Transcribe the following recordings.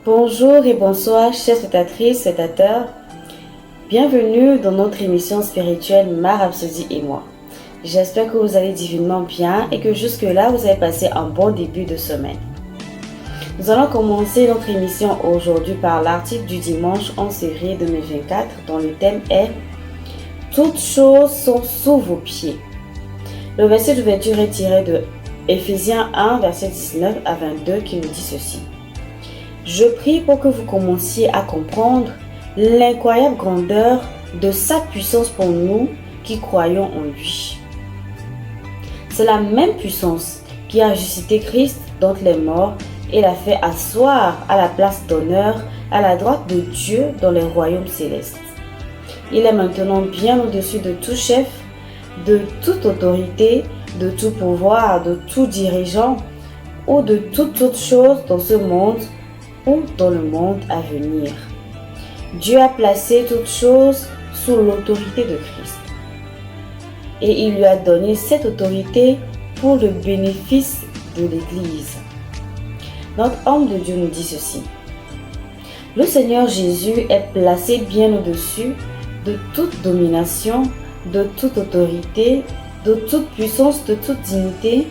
Bonjour et bonsoir, chers spectatrices, spectateurs. Bienvenue dans notre émission spirituelle Ma Rhapsodie et moi. J'espère que vous allez divinement bien et que jusque-là, vous avez passé un bon début de semaine. Nous allons commencer notre émission aujourd'hui par l'article du dimanche 11 février 2024 dont le thème est « Toutes choses sont sous vos pieds ». Le verset d'ouverture est tiré de Éphésiens 1, verset 19 à 22 qui nous dit ceci. Je prie pour que vous commenciez à comprendre l'incroyable grandeur de sa puissance pour nous qui croyons en lui. C'est la même puissance qui a ressuscité Christ d'entre les morts et l'a fait asseoir à la place d'honneur à la droite de Dieu dans les royaumes célestes. Il est maintenant bien au-dessus de tout chef, de toute autorité, de tout pouvoir, de tout dirigeant ou de toute autre chose dans ce monde ou dans le monde à venir. Dieu a placé toutes choses sous l'autorité de Christ. Et il lui a donné cette autorité pour le bénéfice de l'Église. Notre homme de Dieu nous dit ceci. Le Seigneur Jésus est placé bien au-dessus de toute domination, de toute autorité, de toute puissance, de toute dignité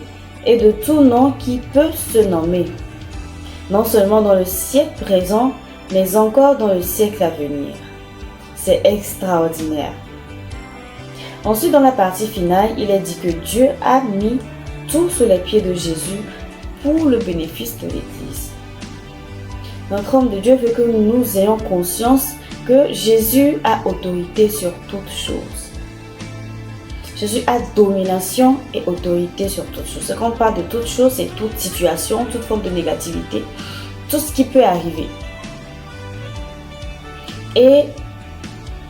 et de tout nom qui peut se nommer. Non seulement dans le siècle présent, mais encore dans le siècle à venir. C'est extraordinaire. Ensuite, dans la partie finale, il est dit que Dieu a mis tout sous les pieds de Jésus pour le bénéfice de l'Église. Notre homme de Dieu veut que nous ayons conscience que Jésus a autorité sur toutes choses. Jésus a domination et autorité sur toutes choses. Quand on parle de toutes choses, c'est toute situation, toute forme de négativité, tout ce qui peut arriver. Et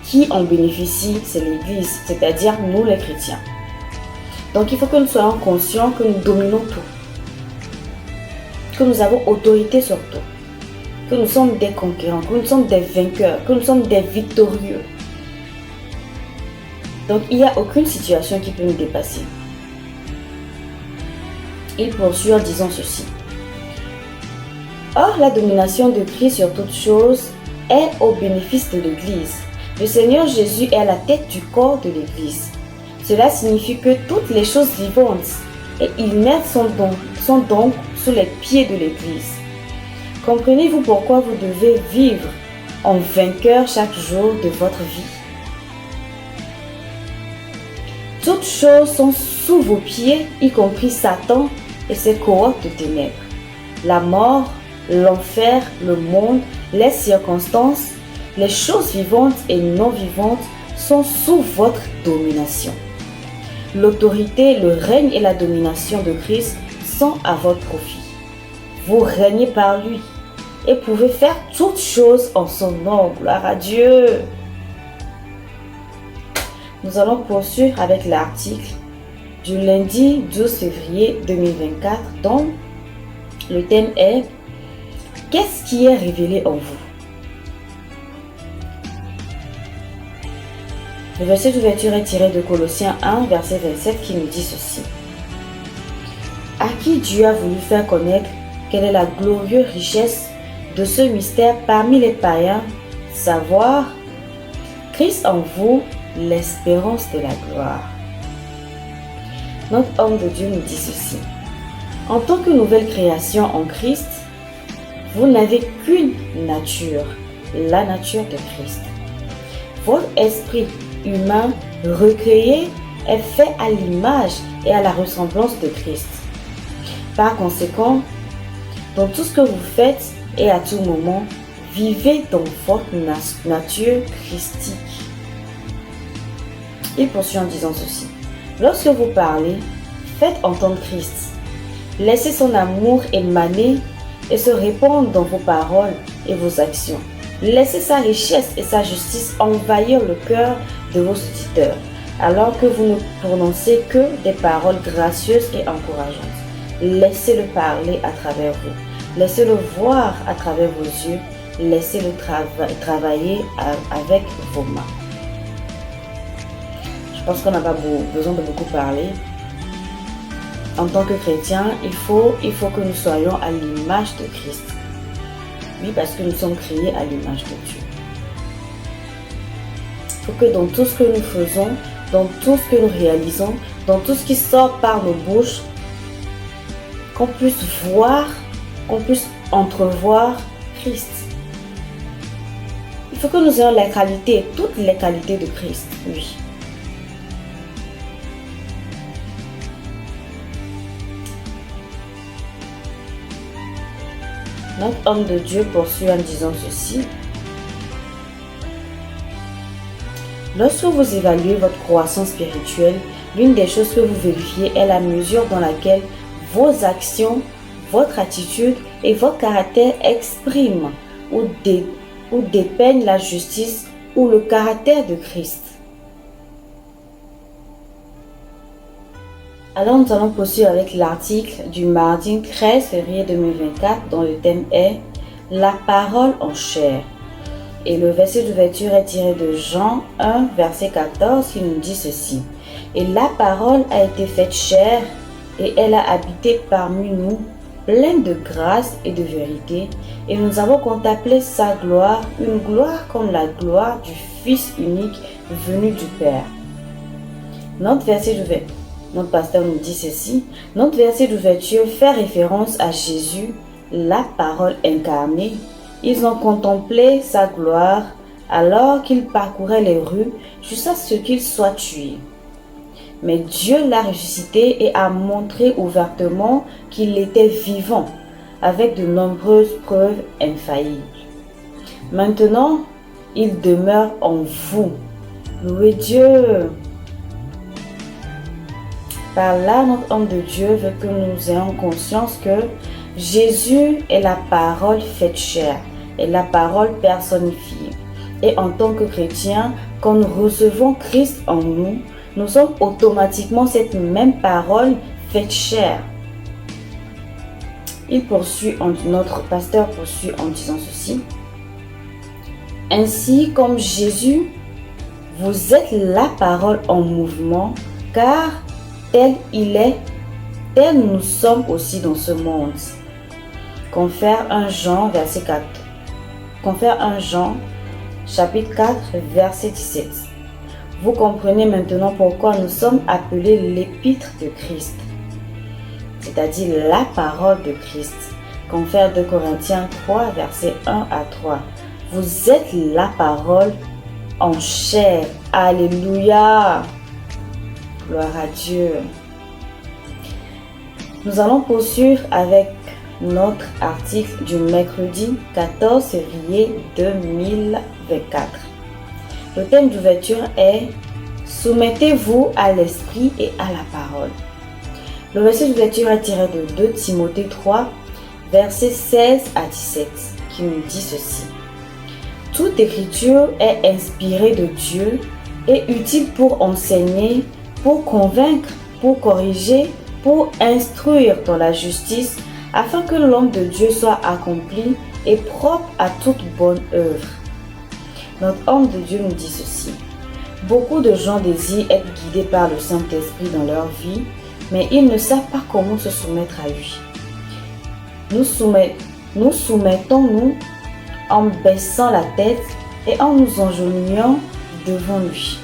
qui en bénéficie, c'est l'Église, c'est-à-dire nous les chrétiens. Donc il faut que nous soyons conscients que nous dominons tout, que nous avons autorité sur tout, que nous sommes des conquérants, que nous sommes des vainqueurs, que nous sommes des victorieux. Donc, il n'y a aucune situation qui peut nous dépasser. Il poursuit en disant ceci. Or, la domination de Christ sur toutes choses est au bénéfice de l'Église. Le Seigneur Jésus est à la tête du corps de l'Église. Cela signifie que toutes les choses vivantes et inertes sont donc sous les pieds de l'Église. Comprenez-vous pourquoi vous devez vivre en vainqueur chaque jour de votre vie? Toutes choses sont sous vos pieds, y compris Satan et ses cohortes de ténèbres. La mort, l'enfer, le monde, les circonstances, les choses vivantes et non vivantes sont sous votre domination. L'autorité, le règne et la domination de Christ sont à votre profit. Vous régnez par lui et pouvez faire toutes choses en son nom. Gloire à Dieu! Nous allons poursuivre avec l'article du lundi 12 février 2024 dont le thème est « Qu'est-ce qui est révélé en vous ?» Le verset d'ouverture est tiré de Colossiens 1, verset 27 qui nous dit ceci. « À qui Dieu a voulu faire connaître quelle est la glorieuse richesse de ce mystère parmi les païens, savoir Christ en vous, l'espérance de la gloire. » Notre homme de Dieu nous dit ceci. En tant que nouvelle création en Christ, vous n'avez qu'une nature, la nature de Christ. Votre esprit humain recréé est fait à l'image et à la ressemblance de Christ. Par conséquent, dans tout ce que vous faites et à tout moment, vivez dans votre nature christique. Il poursuit en disant ceci. Lorsque vous parlez, faites entendre Christ. Laissez son amour émaner et se répandre dans vos paroles et vos actions. Laissez sa richesse et sa justice envahir le cœur de vos auditeurs, alors que vous ne prononcez que des paroles gracieuses et encourageantes. Laissez-le parler à travers vous. Laissez-le voir à travers vos yeux. Laissez-le travailler avec vos mains. Je pense qu'on n'a pas besoin de beaucoup parler. En tant que chrétien, il faut que nous soyons à l'image de Christ. Oui, parce que nous sommes créés à l'image de Dieu. Il faut que dans tout ce que nous faisons, dans tout ce que nous réalisons, dans tout ce qui sort par nos bouches, qu'on puisse voir, qu'on puisse entrevoir Christ. Il faut que nous ayons les qualités, toutes les qualités de Christ, oui. Notre homme de Dieu poursuit en disant ceci. Lorsque vous évaluez votre croissance spirituelle, l'une des choses que vous vérifiez est la mesure dans laquelle vos actions, votre attitude et votre caractère expriment ou dépeignent la justice ou le caractère de Christ. Alors nous allons poursuivre avec l'article du mardi 13 février 2024 dont le thème est « La parole en chair ». Et le verset d'ouverture est tiré de Jean 1, verset 14 qui nous dit ceci. « Et la parole a été faite chair et elle a habité parmi nous, pleine de grâce et de vérité. Et nous avons contemplé sa gloire, une gloire comme la gloire du Fils unique venu du Père. » Notre pasteur nous dit ceci. Notre verset d'ouverture fait référence à Jésus, la parole incarnée. Ils ont contemplé sa gloire alors qu'il parcourait les rues jusqu'à ce qu'il soit tué. Mais Dieu l'a ressuscité et a montré ouvertement qu'il était vivant, avec de nombreuses preuves infaillibles. Maintenant, il demeure en vous. Louez Dieu! Par là, notre homme de Dieu veut que nous ayons conscience que Jésus est la parole faite chair, est la parole personnifiée. Et en tant que chrétiens, quand nous recevons Christ en nous, nous sommes automatiquement cette même parole faite chair. Notre pasteur poursuit en disant ceci. Ainsi comme Jésus, vous êtes la parole en mouvement, car tel il est, tel nous sommes aussi dans ce monde. Confère 1 Jean, verset 4. Confère 1 Jean, chapitre 4, verset 17. Vous comprenez maintenant pourquoi nous sommes appelés l'épître de Christ, c'est-à-dire la parole de Christ. Confère 2 Corinthiens 3, verset 1 à 3. Vous êtes la parole en chair. Alléluia! Gloire à Dieu. Nous allons poursuivre avec notre article du mercredi 14 février 2024. Le thème d'ouverture est « Soumettez-vous à l'esprit et à la parole ». Le verset d'ouverture est tiré de 2 Timothée 3, versets 16 à 17, qui nous dit ceci. « Toute écriture est inspirée de Dieu et utile pour enseigner, pour convaincre, pour corriger, pour instruire dans la justice, afin que l'homme de Dieu soit accompli et propre à toute bonne œuvre. » Notre homme de Dieu nous dit ceci. Beaucoup de gens désirent être guidés par le Saint-Esprit dans leur vie, mais ils ne savent pas comment se soumettre à lui. Nous soumettons-nous en baissant la tête et en nous engenouillant devant lui.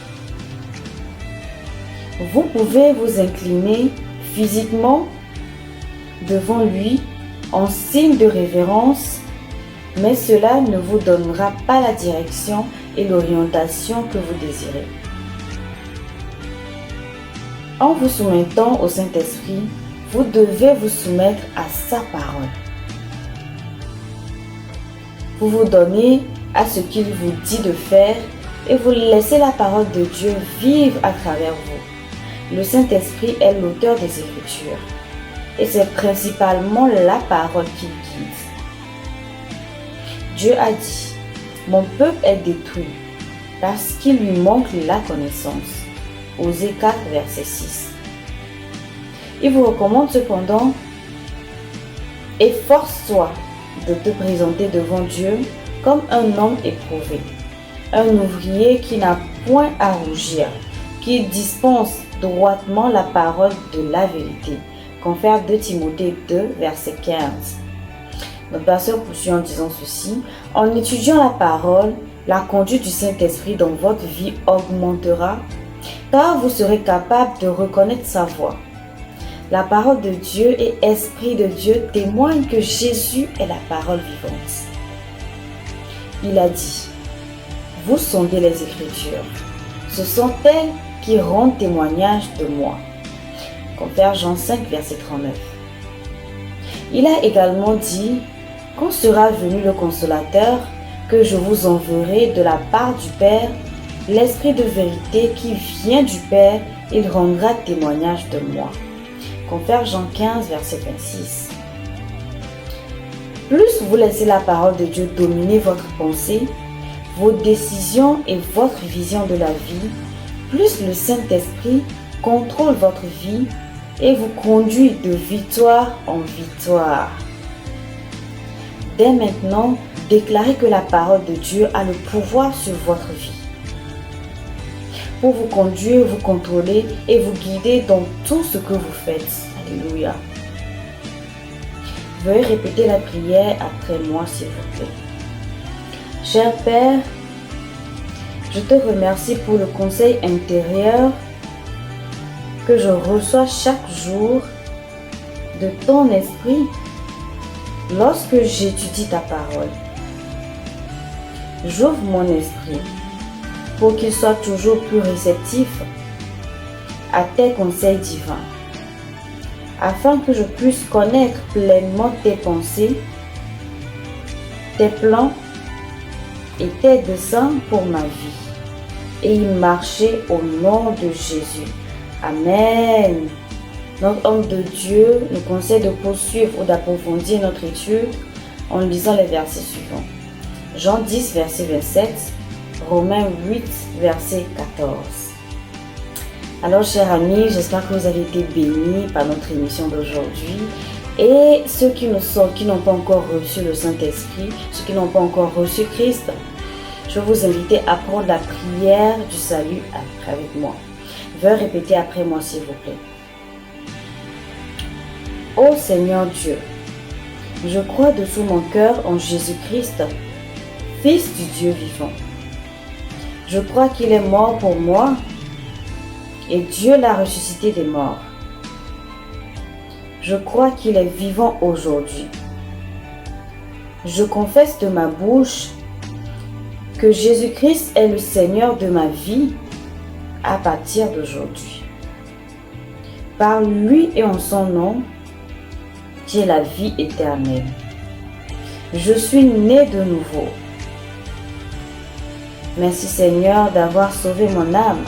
Vous pouvez vous incliner physiquement devant lui en signe de révérence, mais cela ne vous donnera pas la direction et l'orientation que vous désirez. En vous soumettant au Saint-Esprit, vous devez vous soumettre à sa parole. Vous vous donnez à ce qu'il vous dit de faire et vous laissez la parole de Dieu vivre à travers vous. Le Saint-Esprit est l'auteur des Écritures et c'est principalement la parole qui guide. Dieu a dit, « Mon peuple est détruit parce qu'il lui manque la connaissance. » Osée 4, verset 6. Il vous recommande cependant, « Efforce-toi de te présenter devant Dieu comme un homme éprouvé, un ouvrier qui n'a point à rougir, qui dispense droitement la parole de la vérité. » Confère 2 Timothée 2, verset 15. Notre pasteur poursuit en disant ceci: en étudiant la parole, la conduite du Saint-Esprit dans votre vie augmentera, car vous serez capable de reconnaître sa voix. La parole de Dieu et Esprit de Dieu témoignent que Jésus est la parole vivante. Il a dit: vous sondez les Écritures. Ce sont elles qui rendent témoignage de moi. Compare Jean 5, verset 39. Il a également dit: quand sera venu le Consolateur, que je vous enverrai de la part du Père, l'Esprit de vérité qui vient du Père, il rendra témoignage de moi. Compare Jean 15, verset 26. Plus vous laissez la parole de Dieu dominer votre pensée, vos décisions et votre vision de la vie, plus le Saint-Esprit contrôle votre vie et vous conduit de victoire en victoire. Dès maintenant, déclarez que la parole de Dieu a le pouvoir sur votre vie, pour vous conduire, vous contrôler et vous guider dans tout ce que vous faites. Alléluia. Veuillez répéter la prière après moi, s'il vous plaît. Cher Père, je te remercie pour le conseil intérieur que je reçois chaque jour de ton esprit lorsque j'étudie ta parole. J'ouvre mon esprit pour qu'il soit toujours plus réceptif à tes conseils divins, afin que je puisse connaître pleinement tes pensées, tes plans et tes desseins pour ma vie, et y marcher au nom de Jésus. Amen. Notre homme de Dieu nous conseille de poursuivre ou d'approfondir notre étude en lisant les versets suivants. Jean 10, verset 27, Romains 8, verset 14. Alors, chers amis, j'espère que vous avez été bénis par notre émission d'aujourd'hui. Et ceux qui n'ont pas encore reçu le Saint-Esprit, ceux qui n'ont pas encore reçu Christ, je vais vous inviter à prendre la prière du salut avec moi. Veuillez répéter après moi, s'il vous plaît. Ô Seigneur Dieu, je crois de tout mon cœur en Jésus-Christ, Fils du Dieu vivant. Je crois qu'il est mort pour moi et Dieu l'a ressuscité des morts. Je crois qu'il est vivant aujourd'hui. Je confesse de ma bouche que Jésus-Christ est le Seigneur de ma vie à partir d'aujourd'hui. Par lui et en son nom, j'ai la vie éternelle. Je suis né de nouveau. Merci Seigneur d'avoir sauvé mon âme.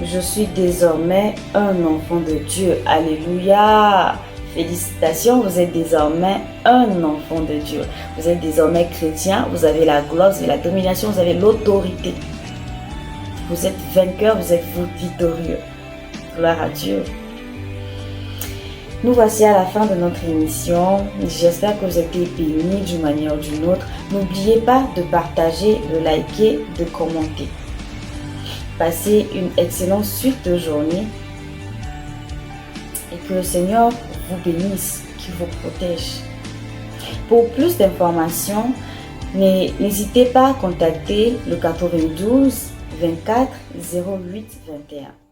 Je suis désormais un enfant de Dieu. Alléluia. Félicitations, vous êtes désormais un enfant de Dieu. Vous êtes désormais chrétien, vous avez la gloire, vous avez la domination, vous avez l'autorité. Vous êtes vainqueur, vous êtes victorieux. Gloire à Dieu. Nous voici à la fin de notre émission. J'espère que vous avez été bénis d'une manière ou d'une autre. N'oubliez pas de partager, de liker, de commenter. Passez une excellente suite de journée et que le Seigneur vous bénisse, qu'il vous protège. Pour plus d'informations, n'hésitez pas à contacter le 92 24 08 21.